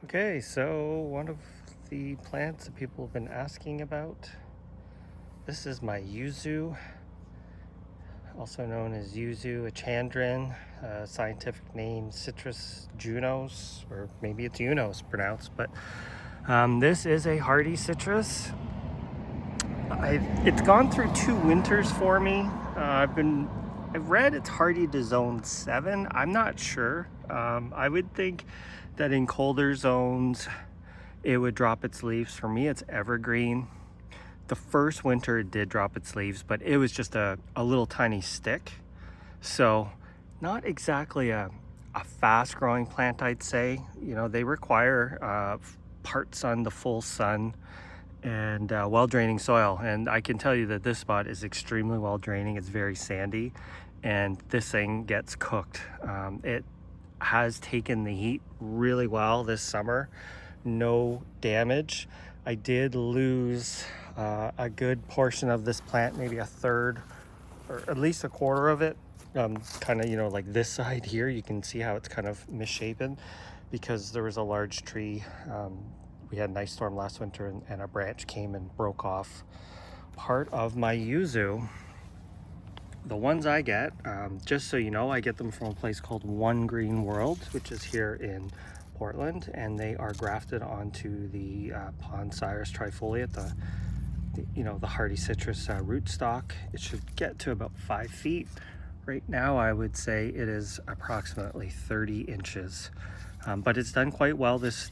Okay, so one of the plants that people have been asking about, this is my Yuzu, also known as Yuzu, ichandrin, scientific name Citrus junos, or maybe it's Junos pronounced, but this is a hardy citrus. It's gone through 2 winters for me. I've read it's hardy to zone 7. I'm not sure. I would think that in colder zones it would drop its leaves. For me, it's evergreen. The first winter it did drop its leaves, but it was just a little tiny stick. So not exactly a fast growing plant, I'd say. You know, they require part sun to full sun and well draining soil. And I can tell you that this spot is extremely well draining. It's very sandy and this thing gets cooked. It has taken the heat really well this summer. No damage. I did lose a good portion of this plant, maybe a third or at least a quarter of it. Kind of, you know, like this side here, you can see how it's kind of misshapen because there was a large tree. We had an ice storm last winter and a branch came and broke off part of my yuzu. The ones I get, just so you know, I get them from a place called One Green World, which is here in Portland, and they are grafted onto the Ponsyrus trifoliate, the hardy citrus rootstock. It should get to about 5 feet. Right now, I would say it is approximately 30 inches. But it's done quite well this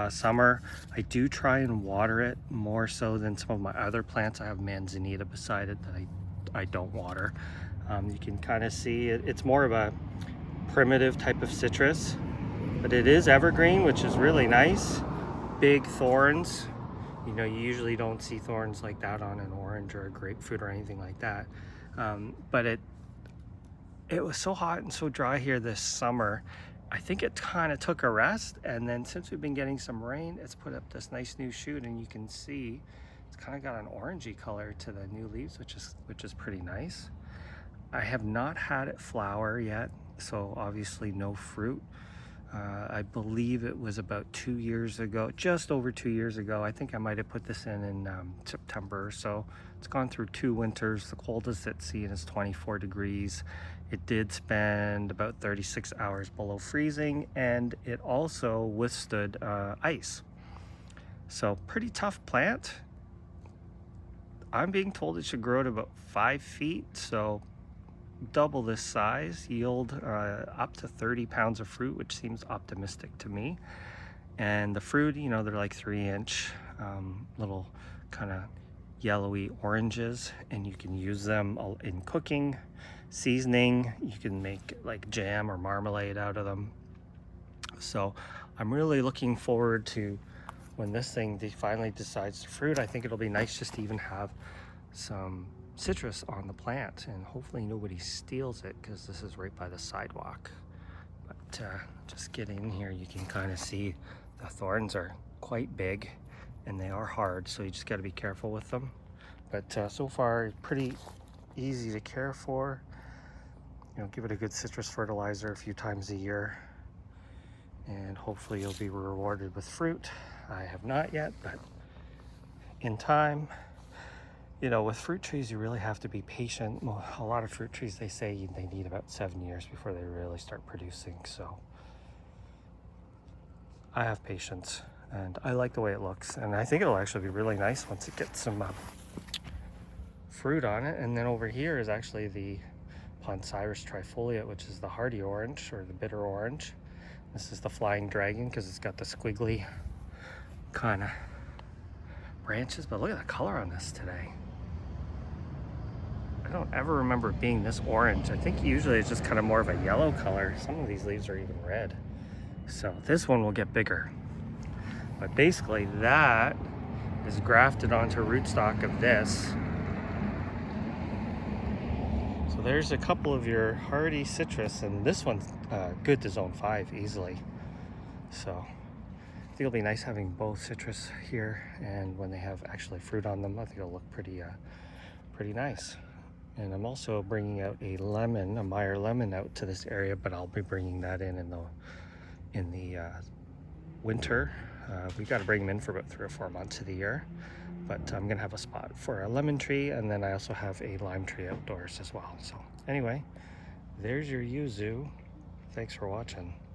summer. I do try and water it more so than some of my other plants. I have manzanita beside it that I don't water. You can kind of see it's more of a primitive type of citrus, but it is evergreen, which is really nice. Big thorns. You know, you usually don't see thorns like that on an orange or a grapefruit or anything like that. But it was so hot and so dry here this summer. I think it kind of took a rest, and then since we've been getting some rain, it's put up this nice new shoot, and you can see it's kind of got an orangey color to the new leaves, which is pretty nice. I have not had it flower yet, so obviously no fruit. I believe it was about 2 years ago, just over 2 years ago. I think I might have put this in September or so. It's gone through 2 winters. The coldest it's seen is 24 degrees. It did spend about 36 hours below freezing, and it also withstood ice. So pretty tough plant. I'm being told it should grow to about 5 feet, so double this size, yield up to 30 pounds of fruit, which seems optimistic to me. And the fruit, you know, they're like 3-inch little kind of yellowy oranges, and you can use them in cooking, seasoning. You can make like jam or marmalade out of them. So I'm really looking forward to when this thing finally decides to fruit. I think it'll be nice just to even have some citrus on the plant, and hopefully nobody steals it because this is right by the sidewalk. But just get in here, you can kind of see the thorns are quite big and they are hard, so you just got to be careful with them. But so far pretty easy to care for. You know, give it a good citrus fertilizer a few times a year, and hopefully you'll be rewarded with fruit. I have not yet, but in time. You know, with fruit trees, you really have to be patient. A lot of fruit trees, they say they need about 7 years before they really start producing. So I have patience, and I like the way it looks. And I think it'll actually be really nice once it gets some fruit on it. And then over here is actually the Ponsyrus trifoliate, which is the hardy orange or the bitter orange. This is the flying dragon because it's got the squiggly kind of branches. But look at the color on this today. I don't ever remember it being this orange. I think usually it's just kind of more of a yellow color. Some of these leaves are even red. So this one will get bigger. But basically that is grafted onto rootstock of this. So there's a couple of your hardy citrus, and this one's good to zone 5 easily. So I think it'll be nice having both citrus here, and when they have actually fruit on them, I think it'll look pretty nice. And I'm also bringing out a Meyer lemon out to this area, but I'll be bringing that in the winter. We got to bring them in for about 3 or 4 months of the year. But I'm gonna have a spot for a lemon tree, and then I also have a lime tree outdoors as well. So anyway, there's your yuzu. Thanks for watching.